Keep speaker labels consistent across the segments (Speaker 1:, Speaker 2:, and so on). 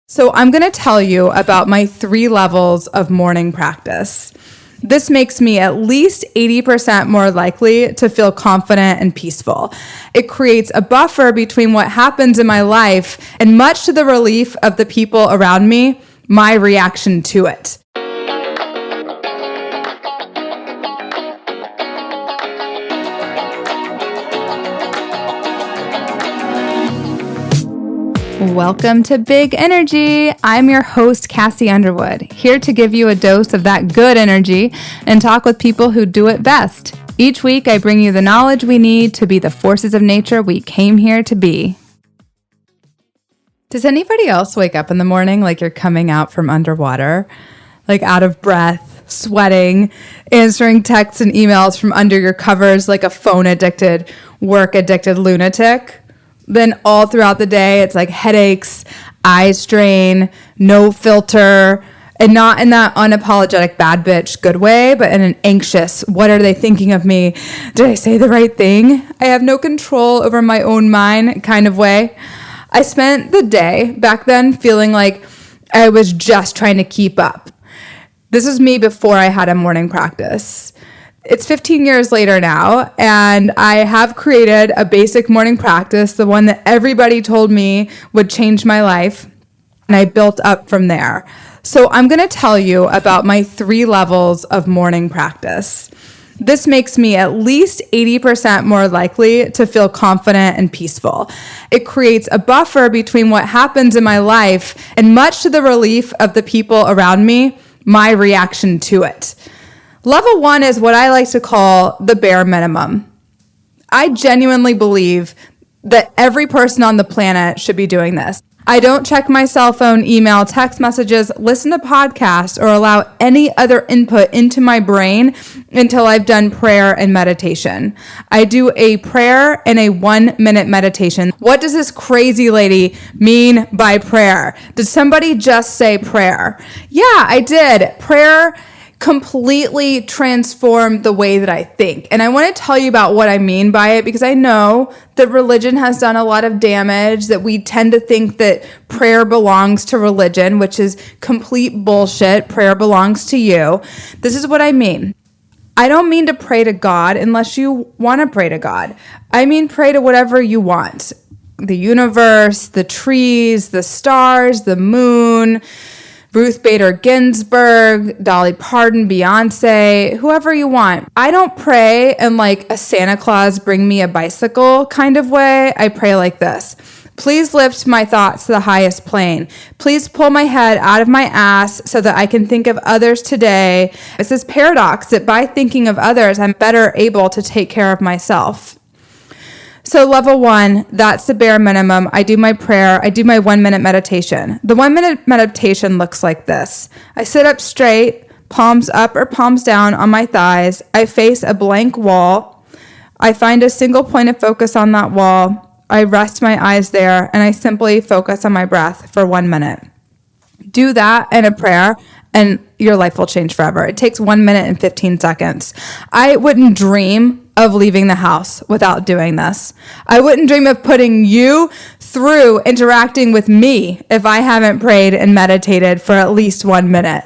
Speaker 1: So I'm going to tell you about my 3 levels of morning practice. This makes me at least 80% more likely to feel confident and peaceful. It creates a buffer between what happens in my life and, much to the relief of the people around me, my reaction to it. Welcome to Big Energy. I'm your host, Kassi Underwood, here to give you a dose of that good energy and talk with people who do it best. Each week, I bring you the knowledge we need to be the forces of nature we came here to be. Does anybody else wake up in the morning like you're coming out from underwater, like out of breath, sweating, answering texts and emails from under your covers like a phone-addicted, work-addicted lunatic? Then all throughout the day, it's like headaches, eye strain, no filter, and not in that unapologetic bad bitch good way, but in an anxious, what are they thinking of me? Did I say the right thing? I have no control over my own mind kind of way. I spent the day back then feeling like I was just trying to keep up. This was me before I had a morning practice. It's 15 years later now, and I have created a basic morning practice, the one that everybody told me would change my life, and I built up from there. So I'm going to tell you about my 3 levels of morning practice. This makes me at least 80% more likely to feel confident and peaceful. It creates a buffer between what happens in my life and, much to the relief of the people around me, my reaction to it. Level 1 is what I like to call the bare minimum. I genuinely believe that every person on the planet should be doing this. I don't check my cell phone, email, text messages, listen to podcasts, or allow any other input into my brain until I've done prayer and meditation. I do a prayer and a 1-minute meditation. What does this crazy lady mean by prayer? Did somebody just say prayer? Yeah, I did. Prayer completely transformed the way that I think. And I want to tell you about what I mean by it, because I know that religion has done a lot of damage, that we tend to think that prayer belongs to religion, which is complete bullshit. Prayer belongs to you. This is what I mean. I don't mean to pray to God unless you want to pray to God. I mean pray to whatever you want. The universe, the trees, the stars, the moon, Ruth Bader Ginsburg, Dolly Parton, Beyonce, whoever you want. I don't pray in like a Santa Claus bring me a bicycle kind of way. I pray like this. Please lift my thoughts to the highest plane. Please pull my head out of my ass so that I can think of others today. It's this paradox that by thinking of others, I'm better able to take care of myself. So level 1, that's the bare minimum. I do my prayer. I do my 1-minute meditation. The 1-minute meditation looks like this. I sit up straight, palms up or palms down on my thighs. I face a blank wall. I find a single point of focus on that wall. I rest my eyes there, and I simply focus on my breath for 1 minute. Do that in a prayer, and your life will change forever. It takes 1 minute and 15 seconds. I wouldn't dream of leaving the house without doing this. I wouldn't dream of putting you through interacting with me if I haven't prayed and meditated for at least 1 minute.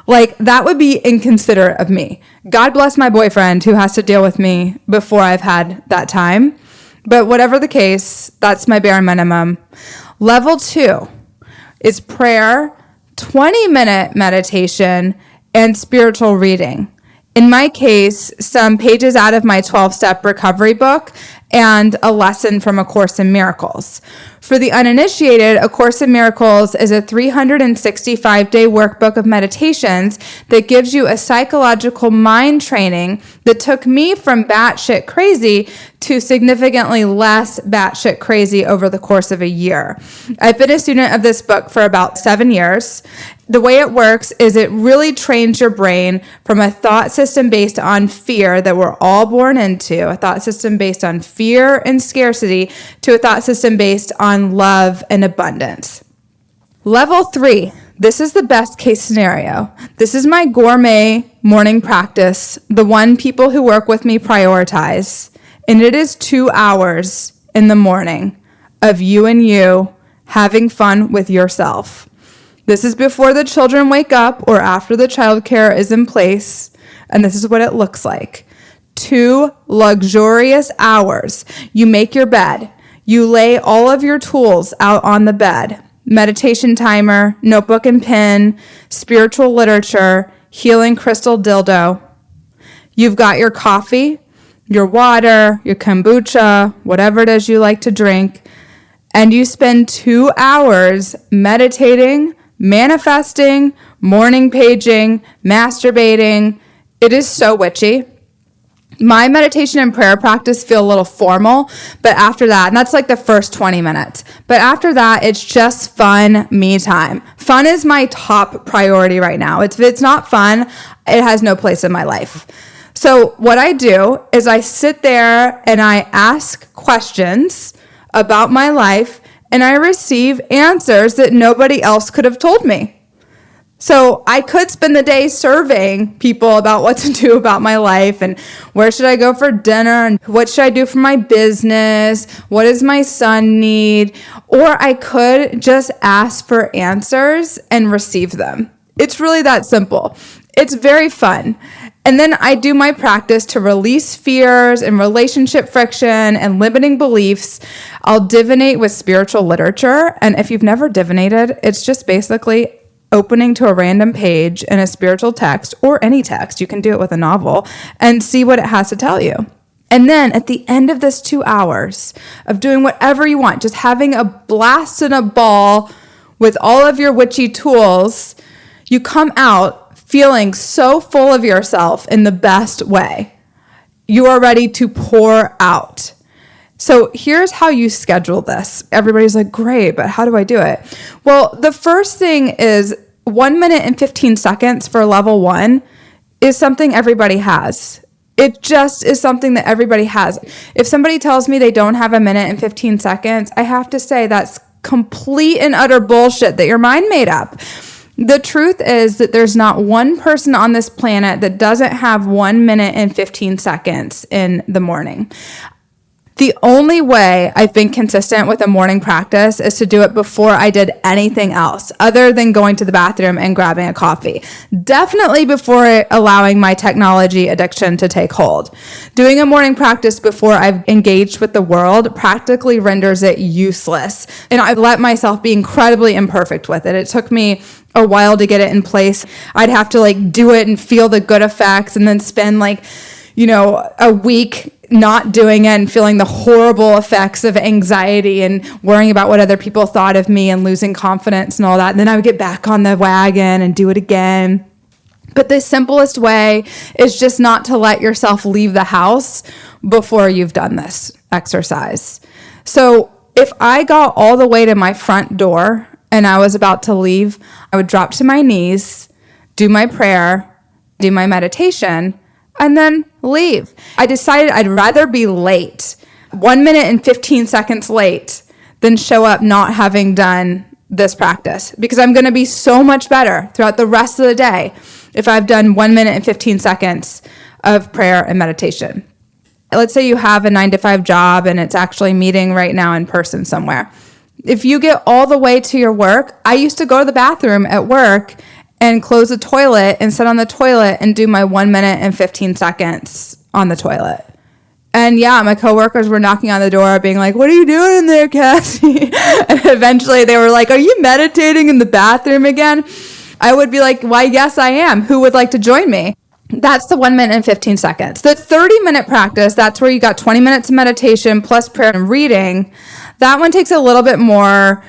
Speaker 1: Like, that would be inconsiderate of me. God bless my boyfriend who has to deal with me before I've had that time. But whatever the case, that's my bare minimum. Level 2 is prayer, 20-minute meditation, and spiritual reading. In my case, some pages out of my 12-step recovery book and a lesson from A Course in Miracles. For the uninitiated, A Course in Miracles is a 365-day workbook of meditations that gives you a psychological mind training that took me from batshit crazy to significantly less batshit crazy over the course of a year. I've been a student of this book for about 7 years. The way it works is it really trains your brain from a thought system based on fear that we're all born into, a thought system based on fear and scarcity, to a thought system based on love and abundance. Level 3, this is the best case scenario. This is my gourmet morning practice, the one people who work with me prioritize. And it is 2 hours in the morning of you and you having fun with yourself. This is before the children wake up or after the childcare is in place. And this is what it looks like. 2 luxurious hours. You make your bed. You lay all of your tools out on the bed. Meditation timer, notebook and pen, spiritual literature, healing crystal dildo. You've got your coffee, your water, your kombucha, whatever it is you like to drink. And you spend 2 hours meditating, manifesting, morning paging, masturbating. It is so witchy. My meditation and prayer practice feel a little formal, but after that, and that's like the first 20 minutes, but after that, it's just fun me time. Fun is my top priority right now. If it's not fun, it has no place in my life. So what I do is I sit there and I ask questions about my life and I receive answers that nobody else could have told me. So I could spend the day surveying people about what to do about my life and where should I go for dinner and what should I do for my business? What does my son need? Or I could just ask for answers and receive them. It's really that simple. It's very fun. And then I do my practice to release fears and relationship friction and limiting beliefs. I'll divinate with spiritual literature. And if you've never divinated, it's just basically opening to a random page in a spiritual text or any text. You can do it with a novel and see what it has to tell you. And then at the end of this 2 hours of doing whatever you want, just having a blast and a ball with all of your witchy tools, you come out feeling so full of yourself in the best way. You are ready to pour out. So here's how you schedule this. Everybody's like, great, but how do I do it? Well, the first thing is 1 minute and 15 seconds for level 1 is something everybody has. It just is something that everybody has. If somebody tells me they don't have a minute and 15 seconds, I have to say that's complete and utter bullshit that your mind made up. The truth is that there's not one person on this planet that doesn't have 1 minute and 15 seconds in the morning. The only way I've been consistent with a morning practice is to do it before I did anything else other than going to the bathroom and grabbing a coffee. Definitely before allowing my technology addiction to take hold. Doing a morning practice before I've engaged with the world practically renders it useless. And I've let myself be incredibly imperfect with it. It took me a while to get it in place. I'd have to do it and feel the good effects and then spend a week not doing it and feeling the horrible effects of anxiety and worrying about what other people thought of me and losing confidence and all that. And then I would get back on the wagon and do it again. But the simplest way is just not to let yourself leave the house before you've done this exercise. So if I got all the way to my front door and I was about to leave, I would drop to my knees, do my prayer, do my meditation, and then leave. I decided I'd rather be late, 1 minute and 15 seconds late, than show up not having done this practice, because I'm going to be so much better throughout the rest of the day if I've done 1 minute and 15 seconds of prayer and meditation. Let's say you have a 9-to-5 job and it's actually meeting right now in person somewhere. If you get all the way to your work, I used to go to the bathroom at work and close the toilet and sit on the toilet and do my 1 minute and 15 seconds on the toilet. And yeah, my coworkers were knocking on the door being like, what are you doing in there, Kassi? And eventually they were like, are you meditating in the bathroom again? I would be like, why, yes, I am. Who would like to join me? That's the 1 minute and 15 seconds. The 30-minute practice, that's where you got 20 minutes of meditation plus prayer and reading. That one takes a little bit more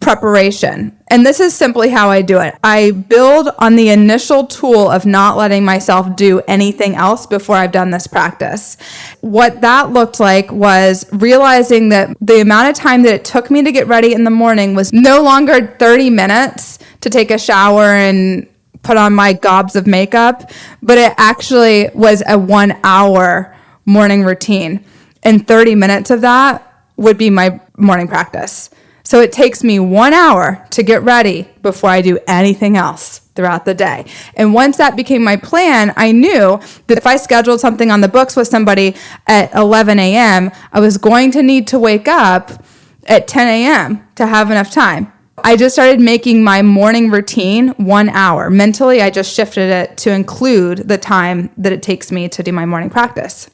Speaker 1: preparation. And this is simply how I do it. I build on the initial tool of not letting myself do anything else before I've done this practice. What that looked like was realizing that the amount of time that it took me to get ready in the morning was no longer 30 minutes to take a shower and put on my gobs of makeup, but it actually was a 1 hour morning routine. And 30 minutes of that would be my morning practice. So it takes me 1 hour to get ready before I do anything else throughout the day. And once that became my plan, I knew that if I scheduled something on the books with somebody at 11 a.m., I was going to need to wake up at 10 a.m. to have enough time. I just started making my morning routine 1 hour. Mentally, I just shifted it to include the time that it takes me to do my morning practice.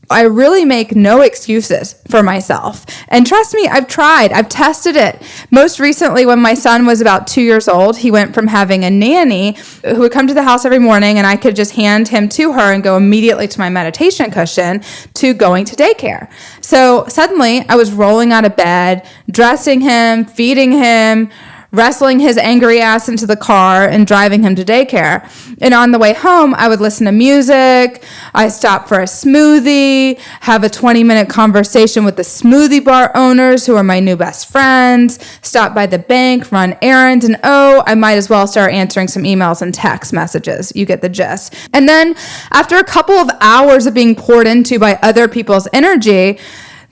Speaker 1: I really make no excuses for myself. And trust me, I've tried. I've tested it. Most recently, when my son was about 2 years old, he went from having a nanny who would come to the house every morning and I could just hand him to her and go immediately to my meditation cushion to going to daycare. So suddenly I was rolling out of bed, dressing him, feeding him, wrestling his angry ass into the car and driving him to daycare. And on the way home, I would listen to music. I stop for a smoothie, have a 20-minute conversation with the smoothie bar owners who are my new best friends, stop by the bank, run errands, and I might as well start answering some emails and text messages. You get the gist. And then after a couple of hours of being poured into by other people's energy,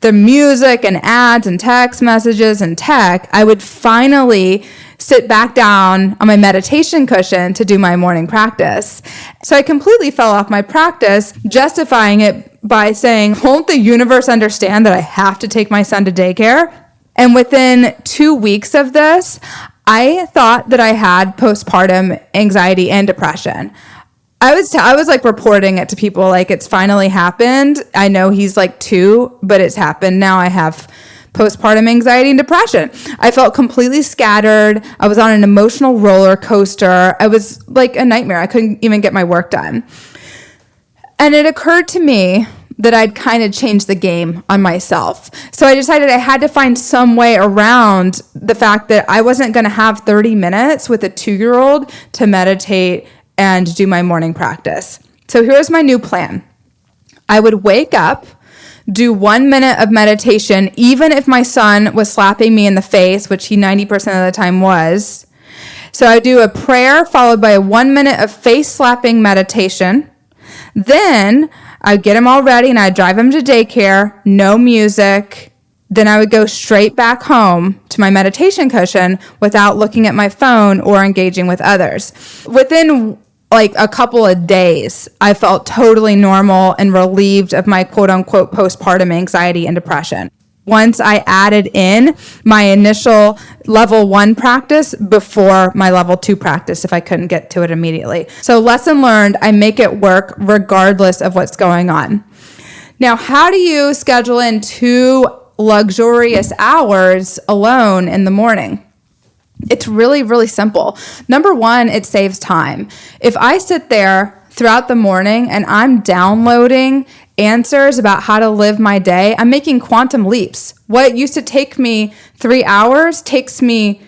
Speaker 1: the music and ads and text messages and tech, I would finally sit back down on my meditation cushion to do my morning practice. So I completely fell off my practice, justifying it by saying, won't the universe understand that I have to take my son to daycare? And within 2 weeks of this, I thought that I had postpartum anxiety and depression. I was like reporting it to people like it's finally happened. I know he's like 2, but it's happened. Now I have postpartum anxiety and depression. I felt completely scattered. I was on an emotional roller coaster. I was like a nightmare. I couldn't even get my work done. And it occurred to me that I'd kind of changed the game on myself. So I decided I had to find some way around the fact that I wasn't going to have 30 minutes with a 2-year-old to meditate and do my morning practice. So here's my new plan. I would wake up, do 1 minute of meditation, even if my son was slapping me in the face, which he 90% of the time was. So I do a prayer followed by a 1 minute of face slapping meditation. Then I'd get him all ready and I'd drive him to daycare, no music. Then I would go straight back home to my meditation cushion without looking at my phone or engaging with others. Within like a couple of days, I felt totally normal and relieved of my quote unquote postpartum anxiety and depression. Once I added in my initial level 1 practice before my level 2 practice if I couldn't get to it immediately. So lesson learned, I make it work regardless of what's going on. Now, how do you schedule in 2 luxurious hours alone in the morning? It's really, really simple. Number 1, it saves time. If I sit there throughout the morning and I'm downloading answers about how to live my day, I'm making quantum leaps. What used to take me 3 hours takes me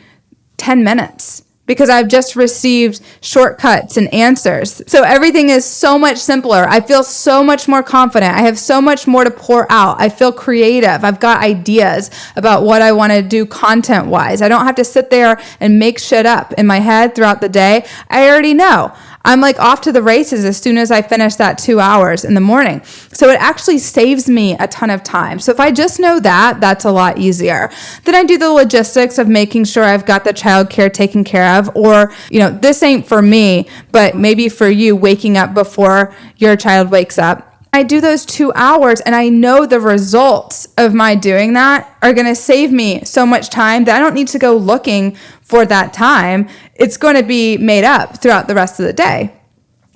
Speaker 1: 10 minutes. Because I've just received shortcuts and answers. So everything is so much simpler. I feel so much more confident. I have so much more to pour out. I feel creative. I've got ideas about what I want to do content-wise. I don't have to sit there and make shit up in my head throughout the day. I already know. I'm like off to the races as soon as I finish that 2 hours in the morning. So it actually saves me a ton of time. So if I just know that, that's a lot easier. Then I do the logistics of making sure I've got the childcare taken care of, or, this ain't for me, but maybe for you, waking up before your child wakes up. I do those 2 hours and I know the results of my doing that are going to save me so much time that I don't need to go looking for that time. It's going to be made up throughout the rest of the day.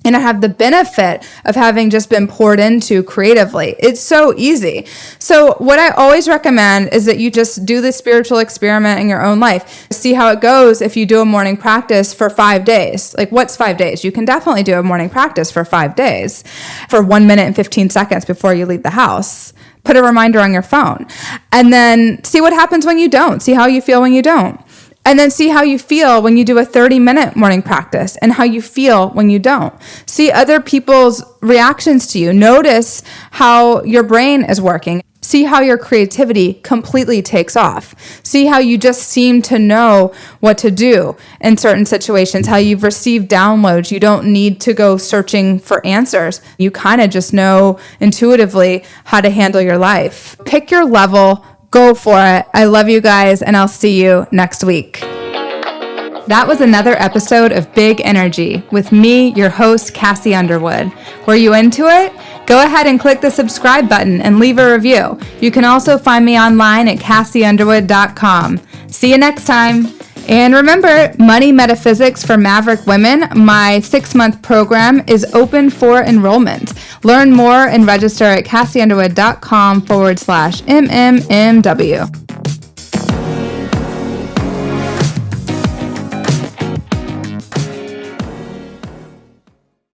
Speaker 1: And I have the benefit of having just been poured into creatively. It's so easy. So what I always recommend is that you just do this spiritual experiment in your own life. See how it goes if you do a morning practice for 5 days. Like, what's 5 days? You can definitely do a morning practice for 5 days for 1 minute and 15 seconds before you leave the house. Put a reminder on your phone. And then see what happens when you don't. See how you feel when you don't. And then see how you feel when you do a 30-minute morning practice and how you feel when you don't. See other people's reactions to you. Notice how your brain is working. See how your creativity completely takes off. See how you just seem to know what to do in certain situations, how you've received downloads. You don't need to go searching for answers. You kind of just know intuitively how to handle your life. Pick your level. Go for it. I love you guys, and I'll see you next week. That was another episode of Big Energy with me, your host, Kassi Underwood. Were you into it? Go ahead and click the subscribe button and leave a review. You can also find me online at KassiUnderwood.com. See you next time. And remember, Money Metaphysics for Maverick Women, my 6-month program, is open for enrollment. Learn more and register at kassiunderwood.com/MMMW.